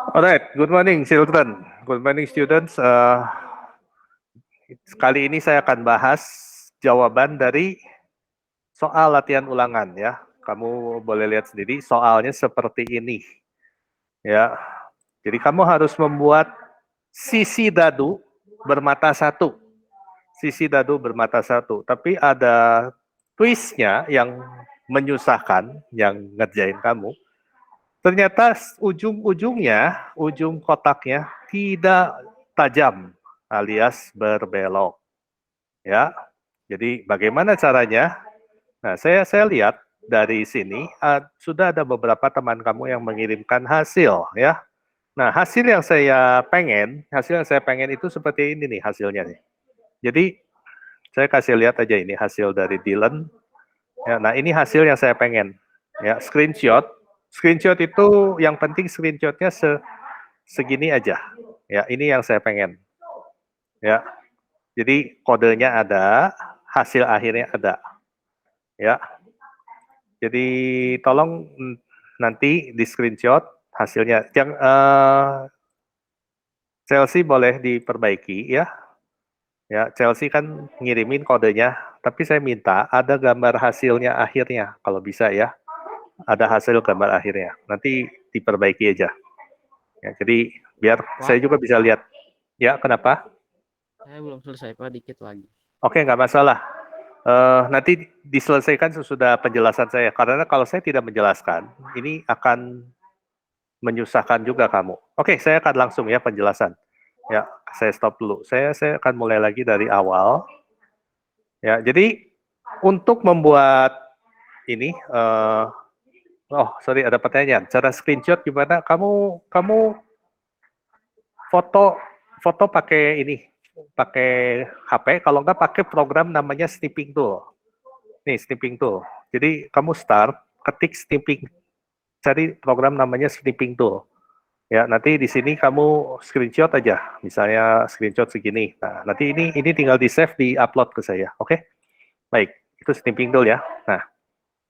Alright, good morning children. Good morning students. Kali ini saya akan bahas jawaban dari soal latihan ulangan ya. Kamu boleh lihat sendiri soalnya seperti ini. Ya. Jadi kamu harus membuat sisi dadu bermata satu. Sisi dadu bermata satu. Tapi ada twistnya yang menyusahkan, yang ngerjain kamu. Ternyata ujung-ujungnya, ujung kotaknya tidak tajam alias berbelok. Ya, jadi bagaimana caranya? Nah, saya lihat dari sini sudah ada beberapa teman kamu yang mengirimkan hasil, ya. Nah, hasil yang saya pengen itu seperti ini nih hasilnya nih. Jadi saya kasih lihat aja ini hasil dari Dylan. Ya, nah ini hasil yang saya pengen. Ya, screenshot. Screenshot itu yang penting screenshotnya segini aja. Ya, ini yang saya pengen. Ya, jadi kodenya ada, hasil akhirnya ada. Ya, jadi tolong nanti di screenshot hasilnya. Chelsea boleh diperbaiki ya. Ya, Chelsea kan ngirimin kodenya, tapi saya minta ada gambar hasilnya akhirnya kalau bisa ya. Ada hasil gambar akhirnya. Nanti diperbaiki aja. Ya, jadi biar Pak, saya juga bisa lihat. Ya, kenapa? saya belum selesai, Pak, dikit lagi. Oke, nggak masalah. Nanti diselesaikan sesudah penjelasan saya. Karena kalau saya tidak menjelaskan, ini akan menyusahkan juga kamu. Oke, saya akan langsung ya penjelasan. Ya, saya stop dulu. Saya akan mulai lagi dari awal. Ya, jadi untuk membuat ini, oh sorry ada pertanyaan. Cara screenshot gimana? Kamu foto foto pakai ini, pakai HP. Kalau nggak pakai program namanya snipping tool. Nih snipping tool. Jadi kamu start, ketik snipping, cari program namanya snipping tool. Ya, nanti di sini kamu screenshot aja, misalnya screenshot segini. Nah, nanti ini tinggal di save, di upload ke saya, oke? Baik, itu snipping tool ya. Nah,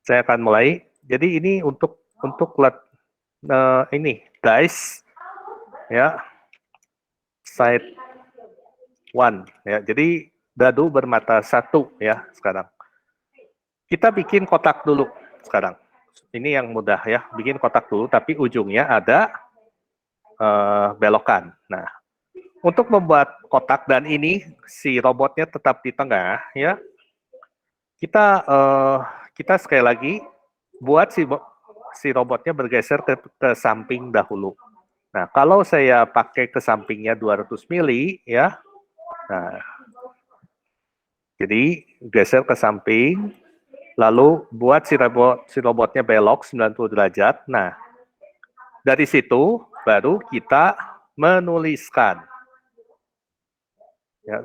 saya akan mulai. Jadi ini untuk ini guys, ya side one, ya. Jadi dadu bermata satu ya sekarang. Kita bikin kotak dulu sekarang. Ini yang mudah ya, bikin kotak dulu, tapi ujungnya ada belokan. Nah, untuk membuat kotak dan ini si robotnya tetap di tengah ya, kita sekali lagi buat si robotnya bergeser ke samping dahulu. Nah, kalau saya pakai ke sampingnya 200 mili ya, nah jadi geser ke samping, lalu buat si robotnya belok 90 derajat. Nah, dari situ baru kita menuliskan. Ya,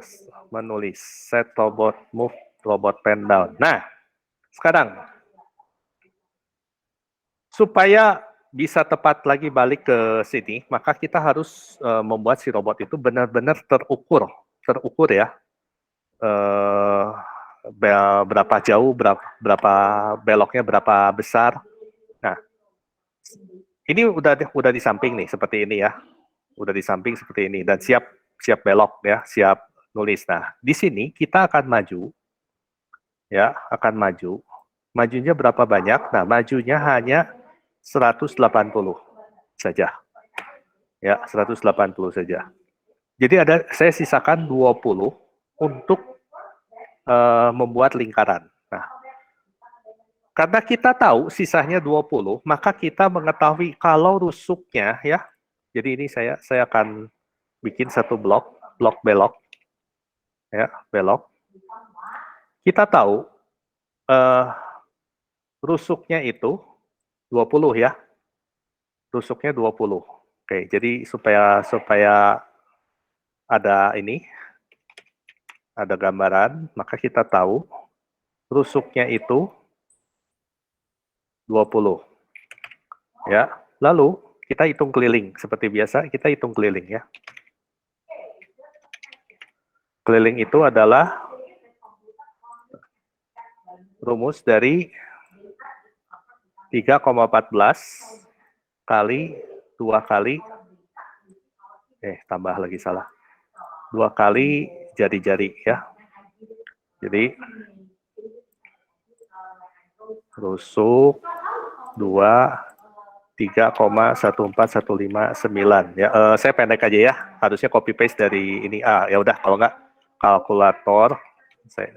menulis set robot move robot pen down. Nah, sekarang supaya bisa tepat lagi balik ke sini, maka kita harus membuat si robot itu benar-benar terukur ya. Uh, berapa jauh, berapa beloknya, berapa besar. Nah, ini udah di samping nih seperti ini ya. Udah di samping seperti ini dan siap siap belok ya, siap nulis. Nah, di sini kita akan maju ya, akan maju. Majunya berapa banyak? Nah, majunya hanya 180 saja. Ya, 180 saja. Jadi saya sisakan 20 untuk membuat lingkaran. Nah, karena kita tahu sisanya 20, maka kita mengetahui kalau rusuknya ya. Jadi ini saya akan bikin satu blok belok ya, belok. Kita tahu eh, rusuknya itu 20 ya. Rusuknya 20. Oke, jadi supaya ada ini, ada gambaran, maka kita tahu rusuknya itu 20. Ya. Lalu kita hitung keliling seperti biasa, kita hitung keliling ya. Keliling itu adalah rumus dari 3,14 kali 2 kali Tambah lagi salah. 2 kali jari-jari ya. Jadi rusuk 3,14159 ya. Saya pendek aja ya. Harusnya copy paste dari ini. Ya udah kalau nggak kalkulator saya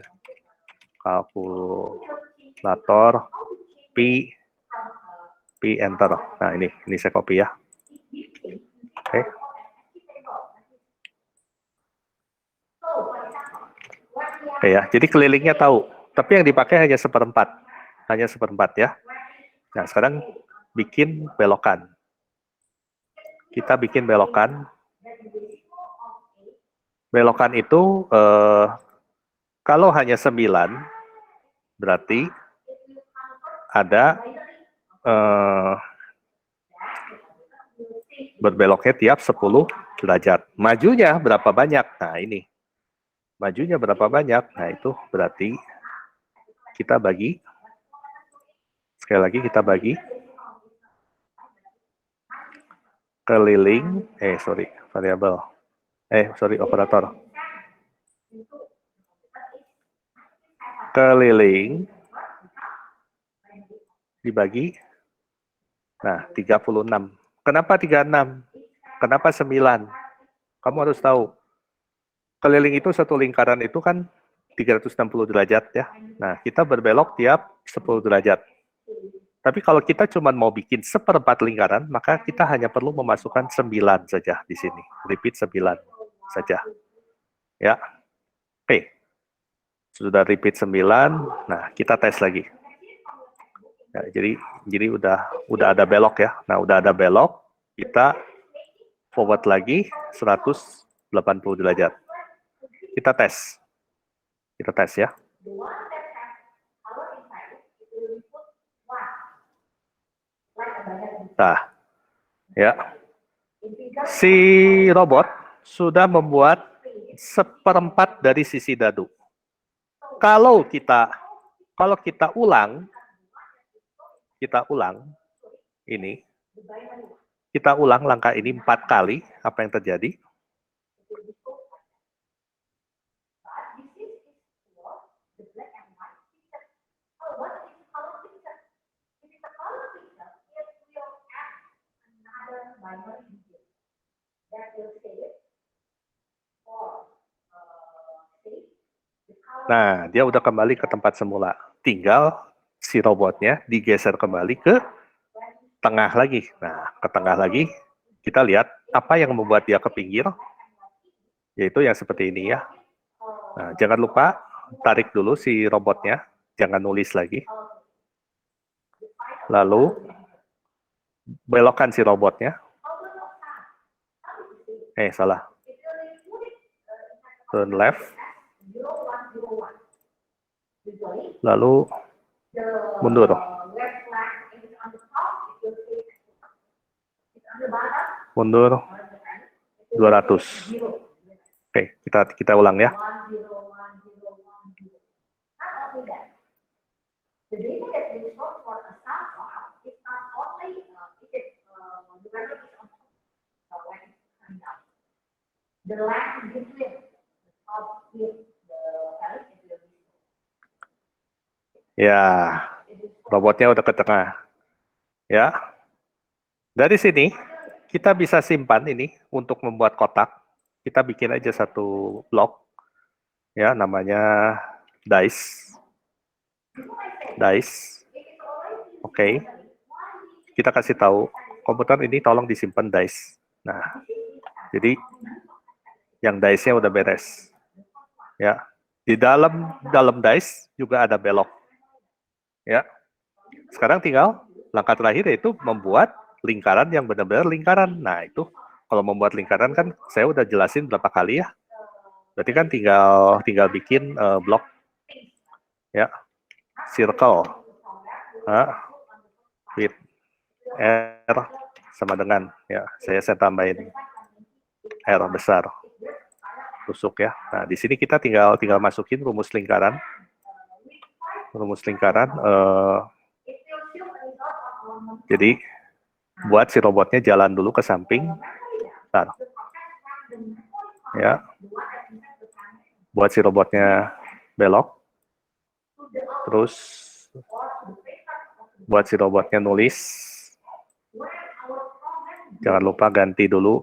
kalkulator pi enter. Nah, ini saya copy ya. Oke. Oke ya, jadi kelilingnya tahu, tapi yang dipakai hanya seperempat ya. Nah, sekarang bikin belokan. Kita bikin belokan. Belokan itu kalau hanya 9, berarti ada berbeloknya tiap 10 derajat. Majunya berapa banyak? Nah, ini. Majunya berapa banyak? Nah, itu berarti kita bagi. Sekali lagi kita bagi. Keliling, variabel. Operator. Keliling dibagi. Nah, 36. Kenapa 36? Kenapa 9? Kamu harus tahu. Keliling itu satu lingkaran itu kan 360 derajat ya. Nah, kita berbelok tiap 10 derajat. Tapi kalau kita cuma mau bikin seperempat lingkaran, maka kita hanya perlu memasukkan 9 saja di sini. Repeat 9 saja. Ya. Oke. Sudah repeat 9. Nah, kita tes lagi. Ya, jadi udah ada belok ya. Nah, udah ada belok, kita forward lagi 180 derajat. Kita tes ya. Nah, ya. Si robot sudah membuat seperempat dari sisi dadu. Kalau kita ulang ini, kita ulang langkah ini 4 kali, apa yang terjadi? Nah, dia udah kembali ke tempat semula. Tinggal si robotnya digeser kembali ke tengah lagi. Nah, ke tengah lagi, kita lihat apa yang membuat dia ke pinggir, yaitu yang seperti ini ya. Nah, jangan lupa tarik dulu si robotnya, jangan nulis lagi. Lalu, belokkan si robotnya. Salah. Turn left. Lalu mundur. Mundur 200. Oke, kita ulang ya. Ya, robotnya udah ke tengah. Ya. Dari sini, kita bisa simpan ini untuk membuat kotak. Kita bikin aja satu blok. Ya, namanya dice. Oke. Kita kasih tahu, komputer ini tolong disimpan dice. Nah, jadi yang dice-nya udah beres. Ya. Di dalam dice juga ada belok. Ya. Sekarang tinggal langkah terakhir yaitu membuat lingkaran yang benar-benar lingkaran. Nah, itu kalau membuat lingkaran kan saya udah jelasin berapa kali ya. Berarti kan tinggal bikin blok ya. Circle. With R sama dengan ya, saya tambahin R besar. Tusuk ya. Nah, di sini kita tinggal masukin rumus lingkaran. Jadi buat si robotnya jalan dulu ke samping. Bentar. Ya. Buat si robotnya belok. Terus buat si robotnya nulis. Jangan lupa ganti dulu.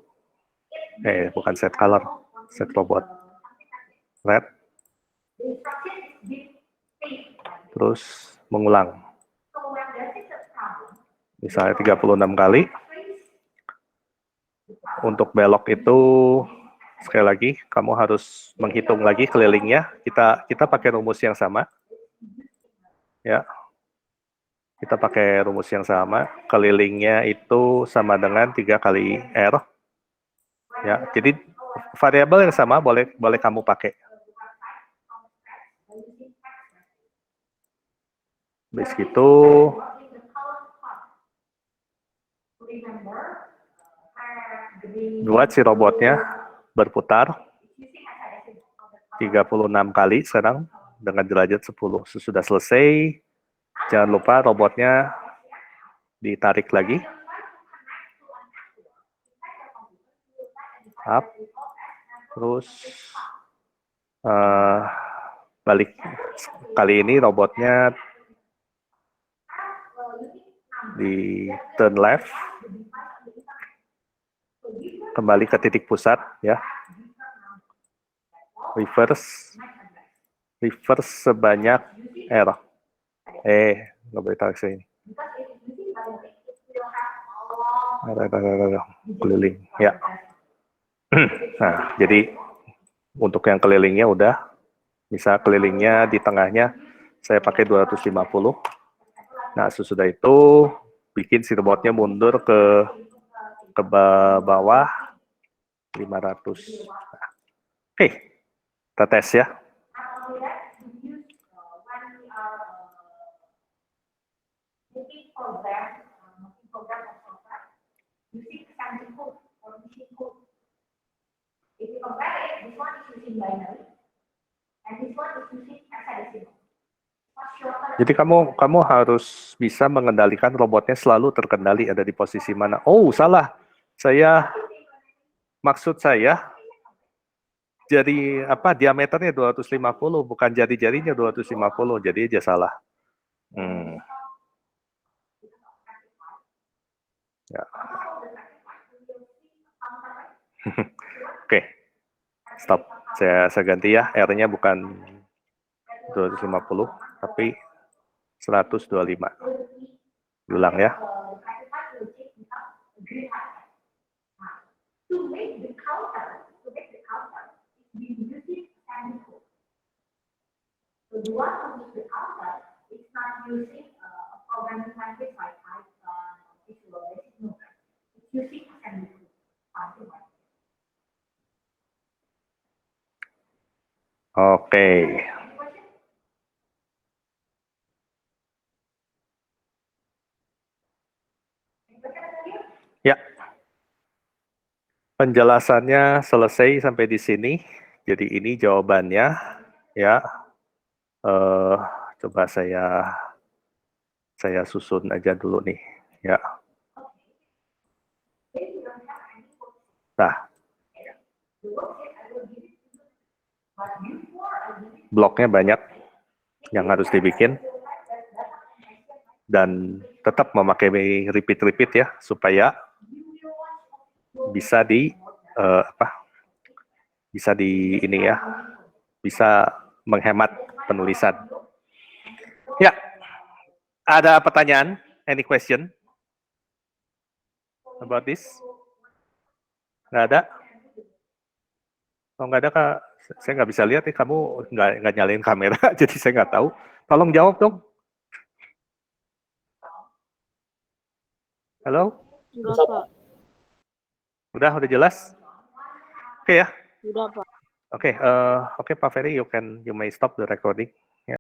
Bukan set color, set robot. Red. Terus mengulang. Misalnya 36 kali. Untuk belok itu sekali lagi kamu harus menghitung lagi kelilingnya. Kita pakai rumus yang sama. Ya. Kita pakai rumus yang sama. Kelilingnya itu sama dengan 3 kali R. Ya, jadi variabel yang sama boleh kamu pakai. Habis gitu buat si robotnya berputar 36 kali sekarang dengan derajat 10. Sesudah selesai, jangan lupa robotnya ditarik lagi. Up. Terus balik. Kali ini robotnya di turn left. Kembali ke titik pusat, ya. Reverse sebanyak R. Nggak boleh tarik sini. Keliling, ya. Nah, jadi untuk yang kelilingnya udah, bisa kelilingnya di tengahnya saya pakai 250. Nah, sesudah itu bikin si robotnya mundur ke bawah 500. Oke, kita tes ya. Jadi kamu harus bisa mengendalikan robotnya selalu terkendali ada di posisi mana. Oh, salah. Maksud saya jadi diameternya 250 bukan jari-jarinya 250. Jadi aja salah. Ya. Oke. Stop. Saya ganti ya. R-nya bukan 250 tapi 125. Ulang ya. Oke. Ya. Penjelasannya selesai sampai di sini. Jadi ini jawabannya, ya. Coba saya susun aja dulu nih, ya. Nah, bloknya banyak yang harus dibikin dan tetap memakai repeat ya supaya bisa bisa menghemat penulisan. Ya, ada pertanyaan? Any question about this? Nggak ada? Kalau nggak ada, Kak, saya nggak bisa lihat nih, kamu nggak nyalain kamera, jadi saya nggak tahu. Tolong jawab dong. Halo? Udah, Pak. Udah jelas? Oke ya? Udah, Pak. Oke, Pak Ferry, you may stop the recording.